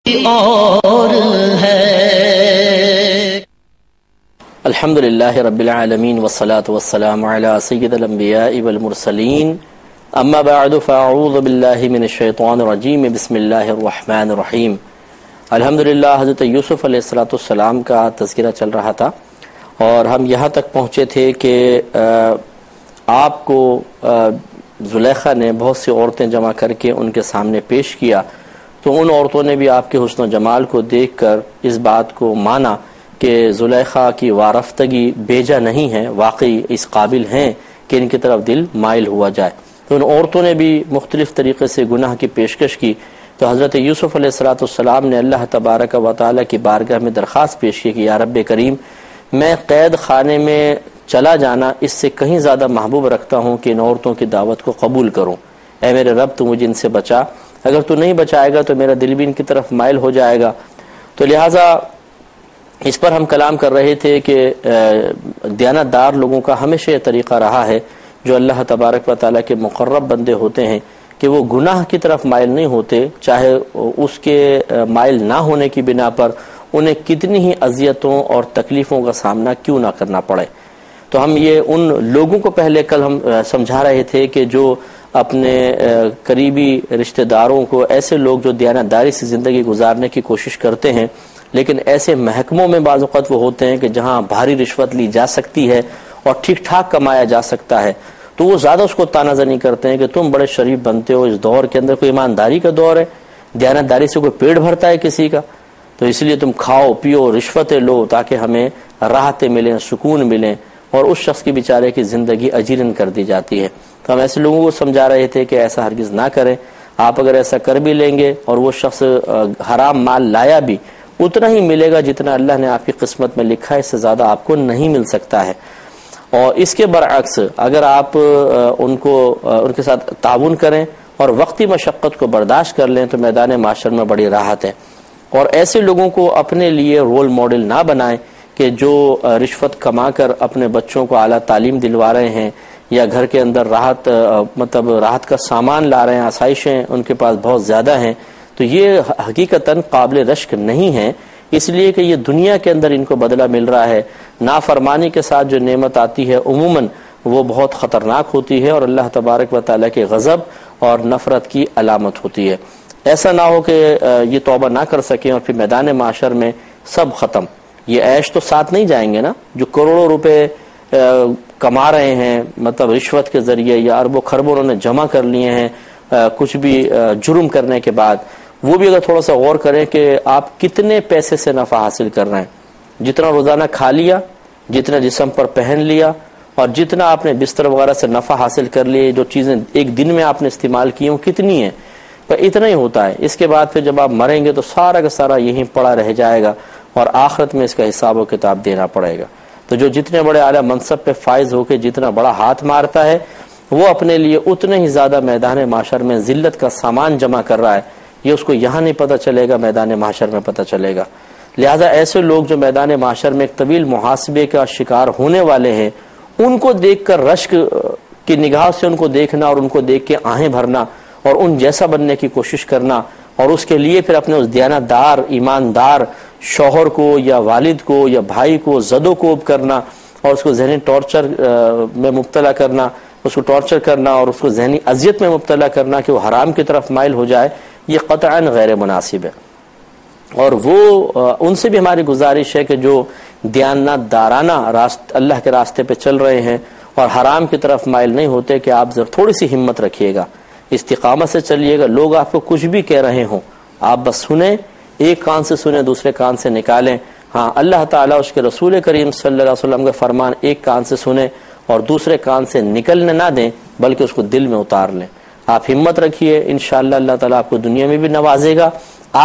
اور ہے۔ الحمدللہ رب العالمین والصلاة والسلام علی سید الانبیاء والمرسلین، اما بعد فاعوذ باللہ من الشیطان الرجیم، بسم اللہ الرحمن الرحیم۔ الحمدللہ حضرت یوسف علیہ السلام کا تذکرہ چل رہا تھا اور ہم یہاں تک پہنچے تھے کہ آپ کو زلیخا نے بہت سی عورتیں جمع کر کے ان کے سامنے پیش کیا، تو ان عورتوں نے بھی آپ کے حسن و جمال کو دیکھ کر اس بات کو مانا کہ زلیخا کی وارفتگی بیجا نہیں ہے، واقعی اس قابل ہیں کہ ان کی طرف دل مائل ہوا جائے۔ تو ان عورتوں نے بھی مختلف طریقے سے گناہ کی پیشکش کی، تو حضرت یوسف علیہ السلام نے اللہ تبارک و تعالیٰ کی بارگاہ میں درخواست پیش کی کہ یا رب کریم، میں قید خانے میں چلا جانا اس سے کہیں زیادہ محبوب رکھتا ہوں کہ ان عورتوں کی دعوت کو قبول کروں۔ اے میرے رب، تو مجھے ان سے بچا، اگر تو نہیں بچائے گا تو میرا دل بھی ان کی طرف مائل ہو جائے گا۔ تو لہٰذا اس پر ہم کلام کر رہے تھے کہ دیانت دار لوگوں کا ہمیشہ یہ طریقہ رہا ہے، جو اللہ تبارک و تعالیٰ کے مقرب بندے ہوتے ہیں، کہ وہ گناہ کی طرف مائل نہیں ہوتے، چاہے اس کے مائل نہ ہونے کی بنا پر انہیں کتنی ہی اذیتوں اور تکلیفوں کا سامنا کیوں نہ کرنا پڑے۔ تو ہم یہ ان لوگوں کو پہلے کل ہم سمجھا رہے تھے کہ جو اپنے قریبی رشتہ داروں کو، ایسے لوگ جو دیانتداری سے زندگی گزارنے کی کوشش کرتے ہیں لیکن ایسے محکموں میں بعض اوقات وہ ہوتے ہیں کہ جہاں بھاری رشوت لی جا سکتی ہے اور ٹھیک ٹھاک کمایا جا سکتا ہے، تو وہ زیادہ اس کو تانا زنی کرتے ہیں کہ تم بڑے شریف بنتے ہو، اس دور کے اندر کوئی ایمانداری کا دور ہے، دیانتداری سے کوئی پیٹ بھرتا ہے کسی کا، تو اس لیے تم کھاؤ پیو رشوتیں لو تاکہ ہمیں راحتیں ملیں، سکون ملیں، اور اس شخص کی بیچارے کی زندگی اجیرن کر دی جاتی ہے۔ تو ہم ایسے لوگوں کو سمجھا رہے تھے کہ ایسا ہرگز نہ کریں، آپ اگر ایسا کر بھی لیں گے اور وہ شخص حرام مال لایا بھی، اتنا ہی ملے گا جتنا اللہ نے آپ کی قسمت میں لکھا ہے، اس سے زیادہ آپ کو نہیں مل سکتا ہے۔ اور اس کے برعکس اگر آپ ان کے ساتھ تعاون کریں اور وقتی مشقت کو برداشت کر لیں تو میدان معاشر میں بڑی راحت ہے۔ اور ایسے لوگوں کو اپنے لیے رول ماڈل نہ بنائیں کہ جو رشوت کما کر اپنے بچوں کو اعلیٰ تعلیم دلوا رہے ہیں یا گھر کے اندر راحت کا سامان لا رہے ہیں، آسائشیں ان کے پاس بہت زیادہ ہیں، تو یہ حقیقتاً قابل رشک نہیں ہے، اس لیے کہ یہ دنیا کے اندر ان کو بدلہ مل رہا ہے۔ نافرمانی کے ساتھ جو نعمت آتی ہے عموماً وہ بہت خطرناک ہوتی ہے اور اللہ تبارک و تعالیٰ کے غضب اور نفرت کی علامت ہوتی ہے۔ ایسا نہ ہو کہ یہ توبہ نہ کر سکیں اور پھر میدان معاشر میں سب ختم۔ یہ عیش تو ساتھ نہیں جائیں گے نا، جو کروڑوں روپے کما رہے ہیں مطلب رشوت کے ذریعے یا اربوں خربوں انہوں نے جمع کر لیے ہیں کچھ بھی جرم کرنے کے بعد، وہ بھی اگر تھوڑا سا غور کریں کہ آپ کتنے پیسے سے نفع حاصل کر رہے ہیں، جتنا روزانہ کھا لیا، جتنا جسم پر پہن لیا، اور جتنا آپ نے بستر وغیرہ سے نفع حاصل کر لیے، جو چیزیں ایک دن میں آپ نے استعمال کی ہوں کتنی ہیں، پر اتنا ہی ہوتا ہے۔ اس کے بعد پھر جب آپ مریں گے تو سارا کا سارا یہیں پڑا رہ جائے گا اور آخرت میں اس کا حساب و کتاب دینا پڑے گا۔ تو جو جتنے بڑے اعلیٰ منصب پہ فائز ہو کے جتنا بڑا ہاتھ مارتا ہے، وہ اپنے لیے اتنے ہی زیادہ میدان معاشر میں ذلت کا سامان جمع کر رہا ہے، یہ اس کو یہاں نہیں پتہ چلے گا، میدان معاشر میں پتہ چلے گا۔ لہذا ایسے لوگ جو میدان معاشر میں ایک طویل محاسبے کا شکار ہونے والے ہیں، ان کو دیکھ کر رشک کی نگاہ سے ان کو دیکھنا اور ان کو دیکھ کے آہیں بھرنا اور ان جیسا بننے کی کوشش کرنا، اور اس کے لیے پھر اپنے اس دیانتدار ایماندار شوہر کو یا والد کو یا بھائی کو زد و کوب کرنا اور اس کو ذہنی ٹارچر میں مبتلا کرنا، اس کو ٹارچر کرنا اور اس کو ذہنی اذیت میں مبتلا کرنا کہ وہ حرام کی طرف مائل ہو جائے، یہ قطعاً غیر مناسب ہے۔ اور وہ ان سے بھی ہماری گزارش ہے کہ جو دیانتدارانہ اللہ کے راستے پہ چل رہے ہیں اور حرام کی طرف مائل نہیں ہوتے، کہ آپ ذرا تھوڑی سی ہمت رکھیے گا، استقامت سے چلیے گا۔ لوگ آپ کو کچھ بھی کہہ رہے ہوں، آپ بس سنیں، ایک کان سے سنیں دوسرے کان سے نکالیں۔ ہاں، اللہ تعالیٰ اس کے رسول کریم صلی اللہ علیہ وسلم کا فرمان ایک کان سے سنیں اور دوسرے کان سے نکلنے نہ دیں، بلکہ اس کو دل میں اتار لیں۔ آپ ہمت رکھیے، انشاءاللہ اللہ تعالیٰ آپ کو دنیا میں بھی نوازے گا،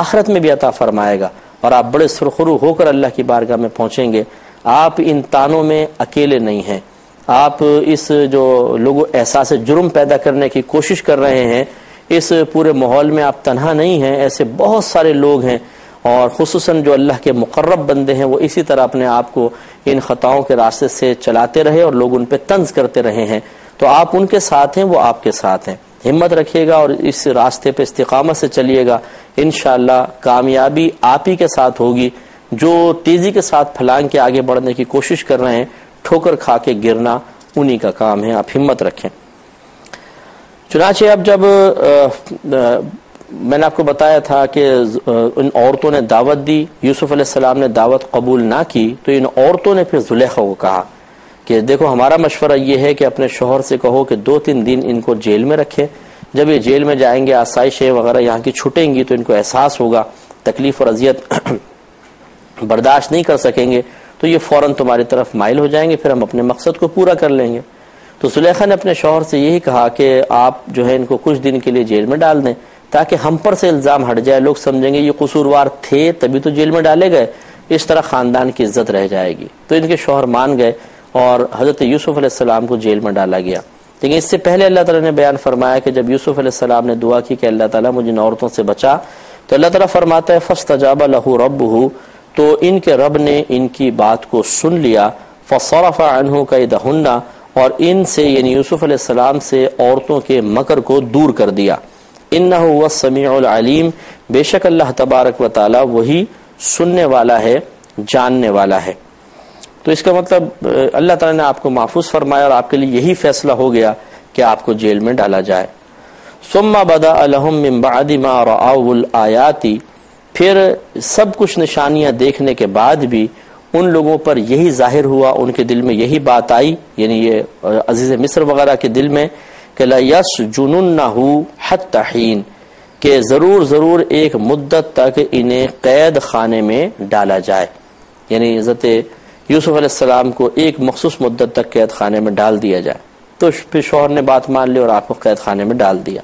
آخرت میں بھی عطا فرمائے گا، اور آپ بڑے سرخرو ہو کر اللہ کی بارگاہ میں پہنچیں گے۔ آپ ان تانوں میں اکیلے نہیں ہیں، آپ اس جو لوگوں احساس جرم پیدا کرنے کی کوشش کر رہے ہیں، اس پورے ماحول میں آپ تنہا نہیں ہیں، ایسے بہت سارے لوگ ہیں، اور خصوصاً جو اللہ کے مقرب بندے ہیں وہ اسی طرح اپنے آپ کو ان خطاؤں کے راستے سے چلاتے رہے اور لوگ ان پہ طنز کرتے رہے ہیں، تو آپ ان کے ساتھ ہیں، وہ آپ کے ساتھ ہیں۔ ہمت رکھیے گا اور اس راستے پہ استقامت سے چلیے گا، انشاءاللہ کامیابی آپ ہی کے ساتھ ہوگی۔ جو تیزی کے ساتھ پھلانگ کے آگے بڑھنے کی کوشش کر رہے ہیں، ٹھوکر کھا کے گرنا انہی کا کام ہے، آپ ہمت رکھیں۔ چنانچہ اب جب میں نے آپ کو بتایا تھا کہ ان عورتوں نے دعوت دی، یوسف علیہ السلام نے دعوت قبول نہ کی، تو ان عورتوں نے پھر زلیخا کو کہا کہ دیکھو ہمارا مشورہ یہ ہے کہ اپنے شوہر سے کہو کہ 2-3 دن ان کو جیل میں رکھے، جب یہ جیل میں جائیں گے آسائشیں وغیرہ یہاں کی چھٹیں گی تو ان کو احساس ہوگا، تکلیف اور اذیت برداشت نہیں کر سکیں گے تو یہ فوراً تمہاری طرف مائل ہو جائیں گے، پھر ہم اپنے مقصد کو پورا کر لیں گے۔ تو زلیخا نے اپنے شوہر سے یہی کہا کہ آپ جو ہے ان کو کچھ دن کے لیے جیل میں ڈال دیں تاکہ ہم پر سے الزام ہٹ جائے، لوگ سمجھیں گے یہ قصوروار تھے تبھی تو جیل میں ڈالے گئے، اس طرح خاندان کی عزت رہ جائے گی۔ تو ان کے شوہر مان گئے اور حضرت یوسف علیہ السلام کو جیل میں ڈالا گیا۔ لیکن اس سے پہلے اللہ تعالیٰ نے بیان فرمایا کہ جب یوسف علیہ السلام نے دعا کی کہ اللہ تعالیٰ مجھے ان عورتوں سے بچا، تو اللہ تعالیٰ فرماتا ہے فاستجاب لہ ربہ، تو ان کے رب نے ان کی بات کو سن لیا، فصرف عنہ کیدہن، اور ان سے یعنی یوسف علیہ السلام سے عورتوں کے مکر کو دور کر دیا۔ انہ هو السمیع العلیم، بے شک اللہ تبارک و تعالی وہی سننے والا ہے، جاننے والا ہے۔ تو اس کا مطلب اللہ تعالیٰ نے آپ کو محفوظ فرمایا اور آپ کے لیے یہی فیصلہ ہو گیا کہ آپ کو جیل میں ڈالا جائے۔ ثم بدأ لهم من بعد ما رأوا الآیات، پھر سب کچھ نشانیاں دیکھنے کے بعد بھی ان لوگوں پر یہی ظاہر ہوا، ان کے دل میں یہی بات آئی، یعنی یہ عزیز مصر وغیرہ کے دل میں کہ لَيَسْجُنُنَّهُ حَتَّى حِينٍ، کہ ضرور ایک مدت تک انہیں قید خانے میں ڈالا جائے، یعنی حضرت یوسف علیہ السلام کو ایک مخصوص مدت تک قید خانے میں ڈال دیا جائے۔ تو پھر شوہر نے بات مان لی اور آپ کو قید خانے میں ڈال دیا۔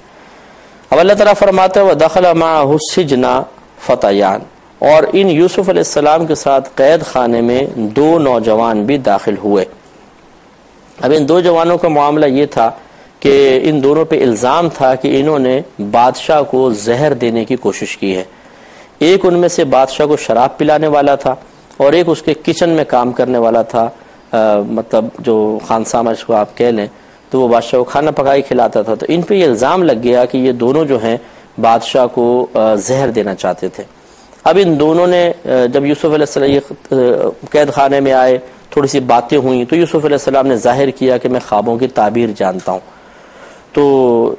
اب اللہ تعالیٰ فرماتا ہے وَدَخَلَ مَعَهُ السِّجْنَ فَتَيَانِ، اور ان یوسف علیہ السلام کے ساتھ قید خانے میں 2 نوجوان بھی داخل ہوئے۔ اب ان 2 جوانوں کا معاملہ یہ تھا کہ ان دونوں پہ الزام تھا کہ انہوں نے بادشاہ کو زہر دینے کی کوشش کی ہے۔ ایک ان میں سے بادشاہ کو شراب پلانے والا تھا اور ایک اس کے کچن میں کام کرنے والا تھا، مطلب جو خانسامہ اس کو آپ کہہ لیں، تو وہ بادشاہ کو کھانا پکائی کھلاتا تھا۔ تو ان پہ یہ الزام لگ گیا کہ یہ دونوں جو ہیں بادشاہ کو زہر دینا چاہتے تھے۔ اب ان دونوں نے جب یوسف علیہ السلام قید خانے میں آئے، تھوڑی سی باتیں ہوئیں تو یوسف علیہ السلام نے ظاہر کیا کہ میں خوابوں کی تعبیر جانتا ہوں۔ تو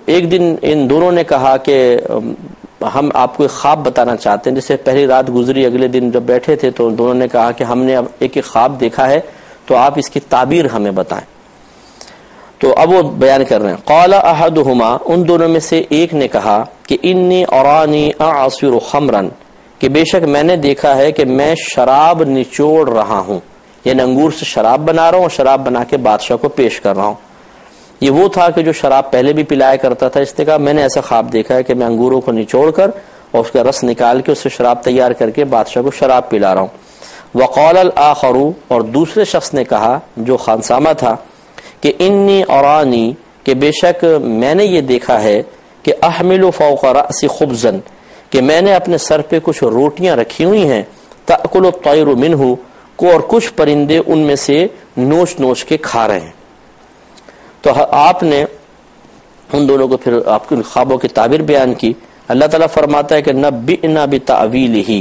ایک دن ان دونوں نے کہا کہ ہم آپ کو ایک خواب بتانا چاہتے ہیں۔ جیسے پہلی رات گزری، اگلے دن جب بیٹھے تھے تو دونوں نے کہا کہ ہم نے اب ایک خواب دیکھا ہے تو آپ اس کی تعبیر ہمیں بتائیں۔ تو اب وہ بیان کر رہے ہیں قال احدہما، ان دونوں میں سے ایک نے کہا کہ انی ارانی اعصر خمرا، کہ بے شک میں نے دیکھا ہے کہ میں شراب نچوڑ رہا ہوں، یعنی انگور سے شراب بنا رہا ہوں اور شراب بنا کے بادشاہ کو پیش کر رہا ہوں۔ یہ وہ تھا کہ جو شراب پہلے بھی پلایا کرتا تھا، اس نے کہا میں نے ایسا خواب دیکھا ہے کہ میں انگوروں کو نچوڑ کر اور اس کا رس نکال کے اس سے شراب تیار کر کے بادشاہ کو شراب پلا رہا ہوں۔ وقال الآخر، اور دوسرے شخص نے کہا جو خانسامہ تھا کہ انی ارانی، کہ بے شک میں نے یہ دیکھا ہے کہ احمل فوق رأس خبزا، کہ میں نے اپنے سر پہ کچھ روٹیاں رکھی ہوئی ہیں، تأکل الطیر منہ، کو اور کچھ پرندے ان میں سے نوچ نوچ کے کھا رہے ہیں۔ تو آپ نے ان دونوں کو پھر آپ کے خوابوں کی تعبیر بیان کی۔ اللہ تعالیٰ فرماتا ہے کہ نبئنا بتأویلہ،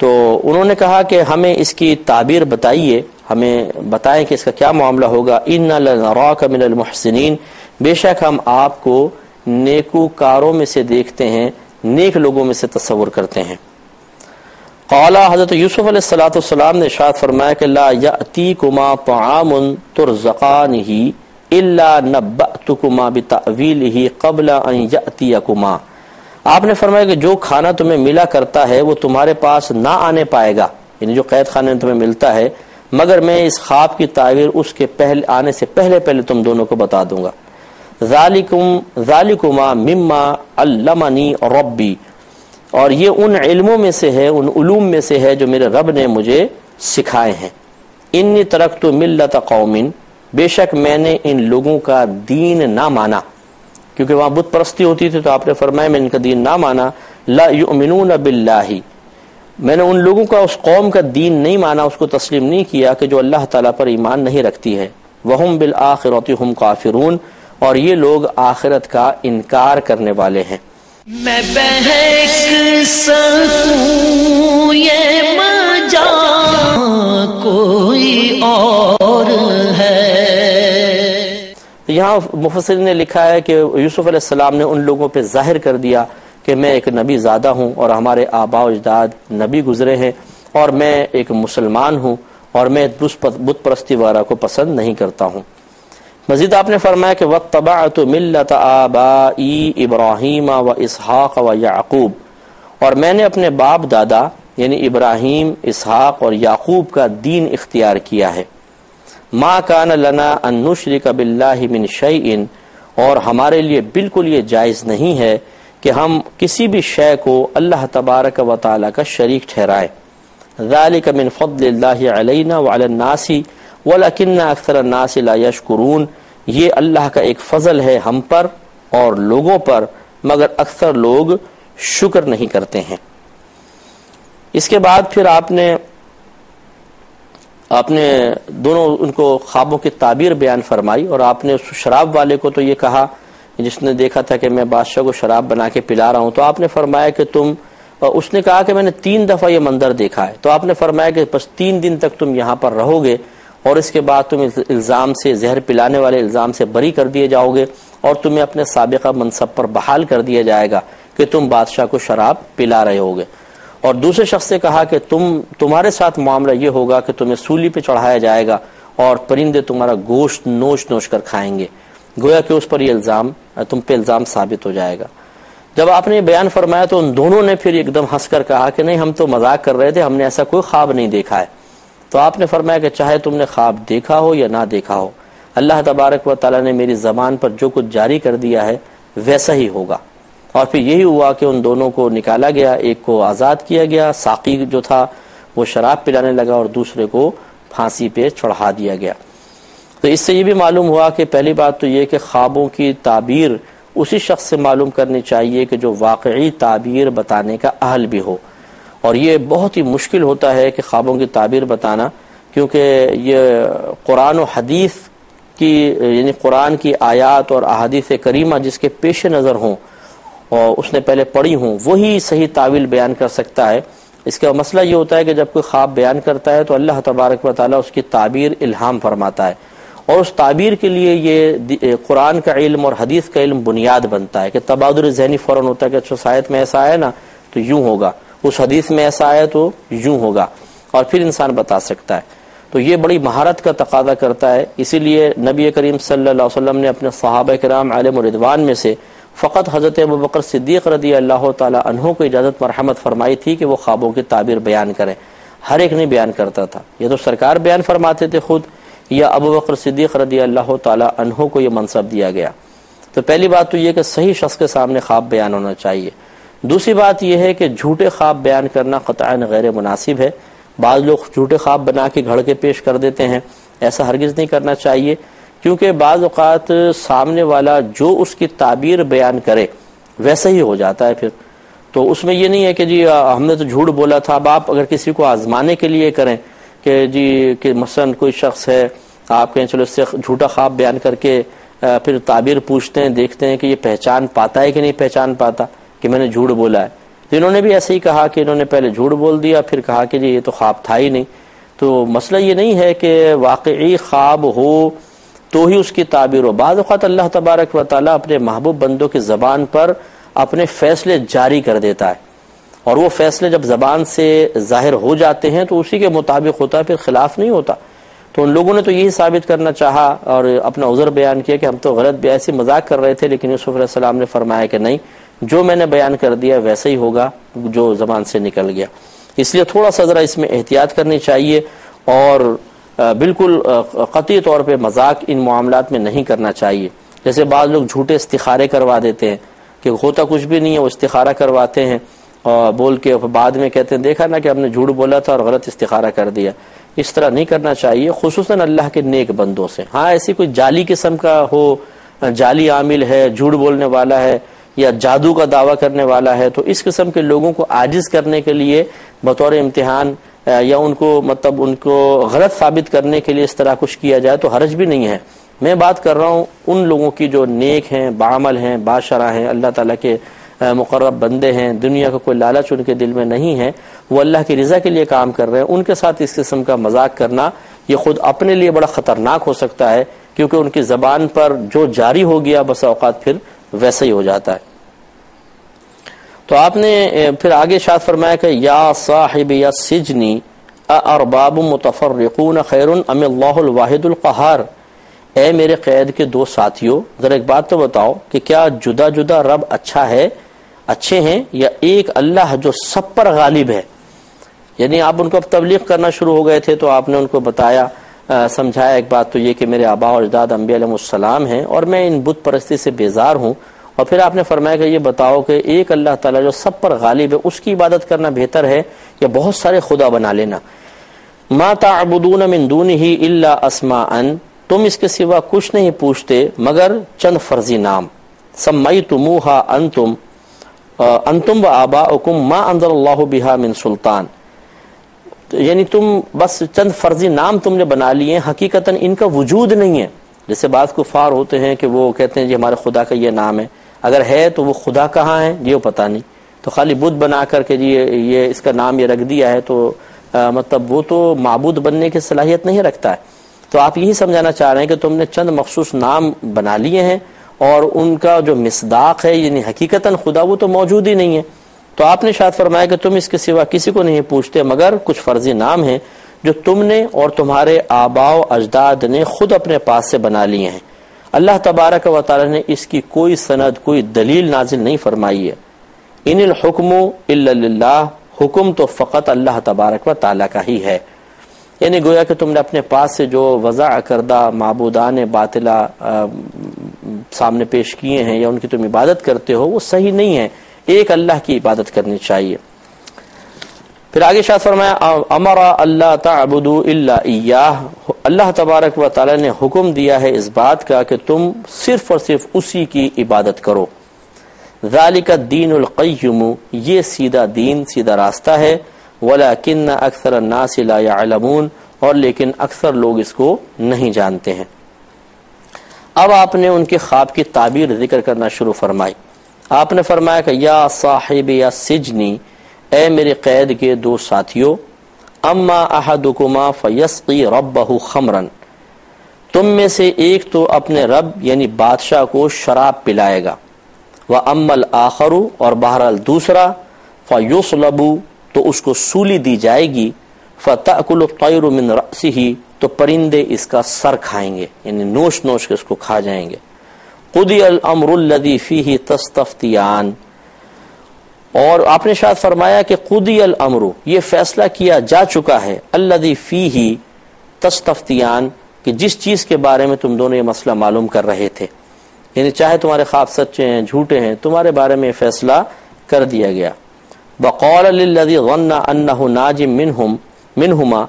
تو انہوں نے کہا کہ ہمیں اس کی تعبیر بتائیے، ہمیں بتائیں کہ اس کا کیا معاملہ ہوگا۔ انا لنراک من المحسنین، بے شک ہم آپ کو نیکوکاروں میں سے دیکھتے ہیں، نیک لوگوں میں سے تصور کرتے ہیں۔ قال، حضرت یوسف علیہ السلام نے ارشاد فرمایا کہ لا یأتیکما طعام ترزقانہ الا نبأتکما بتأویلہ قبل ان یأتیکما، آپ نے فرمایا کہ جو کھانا تمہیں ملا کرتا ہے وہ تمہارے پاس نہ آنے پائے گا، یعنی جو قید خانے میں تمہیں ملتا ہے، مگر میں اس خواب کی تعبیر اس کے پہلے آنے سے پہلے تم دونوں کو بتا دوں گا۔ ذالکما مما علمنی ربی، اور یہ ان علموں میں سے ہے، ان علوم میں سے ہے جو میرے رب نے مجھے سکھائے ہیں۔ انی ترکت ملت قوم، بے شک میں نے ان لوگوں کا دین نہ مانا، کیونکہ وہاں بت پرستی ہوتی تھی، تو آپ نے فرمایا میں ان کا دین نہ مانا۔ لا یؤمنون باللہ، میں نے ان لوگوں کا، اس قوم کا دین نہیں مانا، اس کو تسلیم نہیں کیا کہ جو اللہ تعالیٰ پر ایمان نہیں رکھتی ہے۔ وہم بالآخرۃ ہم کافرون، اور یہ لوگ آخرت کا انکار کرنے والے ہیں۔ میں بہک سکوں یہ مجا کوئی اور ہے۔ یہاں مفسرین نے لکھا ہے کہ یوسف علیہ السلام نے ان لوگوں پہ ظاہر کر دیا کہ میں ایک نبی زادہ ہوں اور ہمارے آباء و اجداد نبی گزرے ہیں اور میں ایک مسلمان ہوں اور میں بت پرستی وغیرہ کو پسند نہیں کرتا ہوں۔ مزید آپ نے فرمایا کہ وَاتَّبَعْتُ مِلَّةَ آبَائِي إِبْرَاهِيمَ وَإِسْحَاقَ وَيَعْقُوبَ، اور میں نے اپنے باپ دادا یعنی ابراہیم، اسحاق اور یعقوب کا دین اختیار کیا ہے۔ ما کان لنا ان نشرک باللہ من شیء، اور ہمارے لیے بالکل یہ جائز نہیں ہے کہ ہم کسی بھی شے کو اللہ تبارک و تعالی کا شریک ٹھہرائیں۔ ذالک من فضل اللہ علینا وعلی الناس ولکن اکثر الناس لا یشکرون، یہ اللہ کا ایک فضل ہے ہم پر اور لوگوں پر، مگر اکثر لوگ شکر نہیں کرتے ہیں۔ اس کے بعد پھر آپ نے دونوں ان کو خوابوں کی تعبیر بیان فرمائی، اور آپ نے اس شراب والے کو تو یہ کہا جس نے دیکھا تھا کہ میں بادشاہ کو شراب بنا کے پلا رہا ہوں، تو آپ نے فرمایا کہ اس نے کہا کہ میں نے 3 دفعہ یہ منظر دیکھا ہے، تو آپ نے فرمایا کہ بس 3 دن تک تم یہاں پر رہو گے اور اس کے بعد تم الزام سے، زہر پلانے والے الزام سے بری کر دیے جاؤ گے اور تمہیں اپنے سابقہ منصب پر بحال کر دیا جائے گا کہ تم بادشاہ کو شراب پلا رہے ہوگے۔ اور دوسرے شخص سے کہا کہ تمہارے ساتھ معاملہ یہ ہوگا کہ تمہیں سولی پہ چڑھایا جائے گا اور پرندے تمہارا گوشت نوچ کر کھائیں گے، گویا کہ اس پر یہ تم پہ الزام ثابت ہو جائے گا۔ جب آپ نے یہ بیان فرمایا تو ان دونوں نے پھر ایک دم ہنس کر کہا کہ نہیں، ہم تو مذاق کر رہے تھے، ہم نے ایسا کوئی خواب نہیں دیکھا ہے۔ تو آپ نے فرمایا کہ چاہے تم نے خواب دیکھا ہو یا نہ دیکھا ہو، اللہ تبارک و تعالیٰ نے میری زبان پر جو کچھ جاری کر دیا ہے ویسا ہی ہوگا۔ اور پھر یہی ہوا کہ ان دونوں کو نکالا گیا، ایک کو آزاد کیا گیا، ساقی جو تھا وہ شراب پلانے لگا اور دوسرے کو پھانسی پہ چڑھا دیا گیا۔ تو اس سے یہ بھی معلوم ہوا کہ پہلی بات تو یہ کہ خوابوں کی تعبیر اسی شخص سے معلوم کرنی چاہیے کہ جو واقعی تعبیر بتانے کا اہل بھی ہو، اور یہ بہت ہی مشکل ہوتا ہے کہ خوابوں کی تعبیر بتانا، کیونکہ یہ قرآن و حدیث کی یعنی قرآن کی آیات اور احادیث کریمہ جس کے پیش نظر ہوں اور اس نے پہلے پڑھی ہوں وہی صحیح تعویل بیان کر سکتا ہے۔ اس کا مسئلہ یہ ہوتا ہے کہ جب کوئی خواب بیان کرتا ہے تو اللہ تبارک و تعالیٰ اس کی تعبیر الہام فرماتا ہے، اور اس تعبیر کے لیے یہ قرآن کا علم اور حدیث کا علم بنیاد بنتا ہے کہ تبادل ذہنی فوراً ہوتا ہے کہ اچھا آیت میں ایسا آیا نا تو یوں ہوگا، اس حدیث میں ایسا آیا تو یوں ہوگا، اور پھر انسان بتا سکتا ہے۔ تو یہ بڑی مہارت کا تقاضا کرتا ہے، اسی لیے نبی کریم صلی اللہ علیہ وسلم نے اپنے صحابہ کرام علیہم رضوان میں سے فقط حضرت ابوبکر صدیق رضی اللہ تعالی عنہ کو اجازت مرحمت فرمائی تھی کہ وہ خوابوں کی تعبیر بیان کریں، ہر ایک نہیں بیان کرتا تھا، یہ تو سرکار بیان فرماتے تھے خود، یا ابوبکر صدیق رضی اللہ تعالی عنہ کو یہ منصب دیا گیا۔ تو پہلی بات تو یہ کہ صحیح شخص کے سامنے خواب بیان ہونا چاہیے۔ دوسری بات یہ ہے کہ جھوٹے خواب بیان کرنا قطعاً غیر مناسب ہے، بعض لوگ جھوٹے خواب بنا کے گھڑ کے پیش کر دیتے ہیں، ایسا ہرگز نہیں کرنا چاہیے، کیونکہ بعض اوقات سامنے والا جو اس کی تعبیر بیان کرے ویسا ہی ہو جاتا ہے۔ پھر تو اس میں یہ نہیں ہے کہ جی ہم نے تو جھوٹ بولا تھا۔ اب آپ اگر کسی کو آزمانے کے لیے کریں کہ جی کہ مثلا کوئی شخص ہے، آپ کہیں چلو اس سے جھوٹا خواب بیان کر کے پھر تعبیر پوچھتے ہیں، دیکھتے ہیں کہ یہ پہچان پاتا ہے کہ نہیں پہچان پاتا کہ میں نے جھوٹ بولا ہے، تو انہوں نے بھی ایسے ہی کہا کہ انہوں نے پہلے جھوٹ بول دیا پھر کہا کہ جی یہ تو خواب تھا ہی نہیں۔ تو مسئلہ یہ نہیں ہے کہ واقعی خواب ہو تو ہی اس کی تعبیر ہو، بعض اوقات اللہ تبارک و تعالیٰ اپنے محبوب بندوں کی زبان پر اپنے فیصلے جاری کر دیتا ہے، اور وہ فیصلے جب زبان سے ظاہر ہو جاتے ہیں تو اسی کے مطابق ہوتا ہے، پھر خلاف نہیں ہوتا۔ تو ان لوگوں نے تو یہی ثابت کرنا چاہا اور اپنا عذر بیان کیا کہ ہم تو غلط ایسے مذاق کر رہے تھے، لیکن یوسف علیہ السلام نے فرمایا کہ نہیں، جو میں نے بیان کر دیا ویسا ہی ہوگا جو زبان سے نکل گیا۔ اس لیے تھوڑا سا ذرا اس میں احتیاط کرنی چاہیے، اور بالکل قطعی طور پہ مذاق ان معاملات میں نہیں کرنا چاہیے۔ جیسے بعض لوگ جھوٹے استخارے کروا دیتے ہیں کہ ہوتا کچھ بھی نہیں ہے، وہ استخارہ کرواتے ہیں اور بول کے بعد میں کہتے ہیں دیکھا نا کہ ہم نے جھوٹ بولا تھا اور غلط استخارہ کر دیا۔ اس طرح نہیں کرنا چاہیے، خصوصاً اللہ کے نیک بندوں سے۔ ہاں ایسی کوئی جعلی قسم کا ہو، جعلی عامل ہے، جھوٹ بولنے والا ہے یا جادو کا دعویٰ کرنے والا ہے، تو اس قسم کے لوگوں کو عاجز کرنے کے لیے بطور امتحان یا ان کو غلط ثابت کرنے کے لیے اس طرح کچھ کیا جائے تو حرج بھی نہیں ہے، میں بات کر رہا ہوں ان لوگوں کی جو نیک ہیں، بعمل ہیں، باشرہ ہیں، اللہ تعالیٰ کے مقرب بندے ہیں، دنیا کا کوئی لالچ ان کے دل میں نہیں ہے، وہ اللہ کی رضا کے لیے کام کر رہے ہیں. ان کے ساتھ اس قسم کا مذاق کرنا یہ خود اپنے لیے بڑا خطرناک ہو سکتا ہے، کیونکہ ان کی زبان پر جو جاری ہو گیا بس اوقات پھر ویسا ہی ہو جاتا ہے. تو آپ نے پھر آگے ارشاد فرمایا کہ یا صاحب یا سجنی ارباب متفرقون خیر ام اللہ الواحد القہار، اے میرے قید کے دو ساتھیوں، ذرا ایک بات تو بتاؤ کہ کیا جدا جدا رب اچھے ہیں یا ایک اللہ جو سب پر غالب ہے. یعنی آپ ان کو اب تبلیغ کرنا شروع ہو گئے تھے تو آپ نے ان کو بتایا، سمجھایا ایک بات تو یہ کہ میرے آباء و اجداد انبیاء علیہ السلام ہیں اور میں ان بت پرستی سے بیزار ہوں. اور پھر آپ نے فرمایا کہ یہ بتاؤ کہ ایک اللہ تعالیٰ جو سب پر غالب ہے اس کی عبادت کرنا بہتر ہے یا بہت سارے خدا بنا لینا. ما تعبدون من دونہ الا اسماء، تم اس کے سوا کچھ نہیں پوچھتے مگر چند فرضی نام. سمیتموہا انتم و آباؤکم ما انزل اللہ بہا من سلطان، یعنی تم بس چند فرضی نام تم نے بنا لیے، حقیقتاً ان کا وجود نہیں ہے. جیسے بعض کفار ہوتے ہیں کہ وہ کہتے ہیں جی ہمارے خدا کا یہ نام ہے، اگر ہے تو وہ خدا کہاں ہے یہ پتہ نہیں، تو خالی بت بنا کر کے جی یہ اس کا نام یہ رکھ دیا ہے، تو مطلب وہ تو معبود بننے کی صلاحیت نہیں رکھتا ہے. تو آپ یہی سمجھانا چاہ رہے ہیں کہ تم نے چند مخصوص نام بنا لیے ہیں اور ان کا جو مصداق ہے یعنی حقیقتاً خدا وہ تو موجود ہی نہیں ہے. تو آپ نے شاید فرمایا کہ تم اس کے سوا کسی کو نہیں پوچھتے مگر کچھ فرضی نام ہیں جو تم نے اور تمہارے آباء و اجداد نے خود اپنے پاس سے بنا لیے ہیں. اللہ تبارک و تعالی نے اس کی کوئی سند کوئی دلیل نازل نہیں فرمائی ہے. ان الحکم الا للہ، حکم تو فقط اللہ تبارک و تعالی کا ہی ہے. یعنی گویا کہ تم نے اپنے پاس سے جو وضع کردہ معبودان باطلہ سامنے پیش کیے ہیں یا ان کی تم عبادت کرتے ہو وہ صحیح نہیں ہے، ایک اللہ کی عبادت کرنی چاہیے. پھر آگے شاید فرمایا امر اللہ تعبدوا الا ایاہ، اللہ تبارک و تعالی نے حکم دیا ہے اس بات کا کہ تم صرف اور صرف اسی کی عبادت کرو. ذالک الدین القیم، یہ سیدھا دین سیدھا راستہ ہے. ولیکن اکثر الناس لا یعلمون، اور لیکن اکثر لوگ اس کو نہیں جانتے ہیں. اب آپ نے ان کے خواب کی تعبیر ذکر کرنا شروع فرمائی. آپ نے فرمایا کہ یا صاحب یا سجنی، اے میرے قید کے دو ساتھیوں، اما احدکما فیسقی ربہ خمرا، تم میں سے ایک تو اپنے رب یعنی بادشاہ کو شراب پلائے گا. وَأَمَّا الْآخَرُ، اور بہرحال دوسرا، فَيُصْلَبُ، تو اس کو سولی دی جائے گی. فَتَأْكُلُ الطَّيْرُ مِنْ رَأْسِهِ، تو پرندے اس کا سر کھائیں گے یعنی نوش نوش کے اس کو کھا جائیں گے. قُضِيَ الْأَمْرُ الَّذِي فِيهِ تَسْتَفْتِيَانِ، اور آپ نے شاید فرمایا کہ قُضِيَ الْأَمْرُ، یہ فیصلہ کیا جا چکا ہے، الَّذِي فِيهِ تَسْتَفْتِيَانِ، کہ جس چیز کے بارے میں تم دونوں یہ مسئلہ معلوم کر رہے تھے، یعنی چاہے تمہارے خواب سچے ہیں جھوٹے ہیں تمہارے بارے میں فیصلہ کر دیا گیا. وَقَالَ لِلَّذِي ظَنَّ أَنَّهُ نَاجٍ مِّنْهُمَا،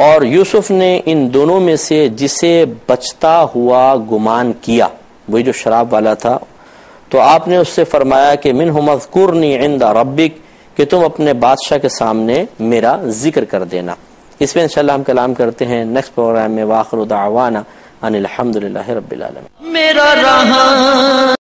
اور یوسف نے ان دونوں میں سے جسے بچتا ہوا گمان کیا، وہی جو شراب والا تھا، تو آپ نے اس سے فرمایا کہ منہم اذکرنی عند ربک، کہ تم اپنے بادشاہ کے سامنے میرا ذکر کر دینا. اس میں انشاءاللہ ہم کلام کرتے ہیں نیکسٹ پروگرام میں. وآخر دعوانا ان الحمدللہ رب العالمین. میرا رہا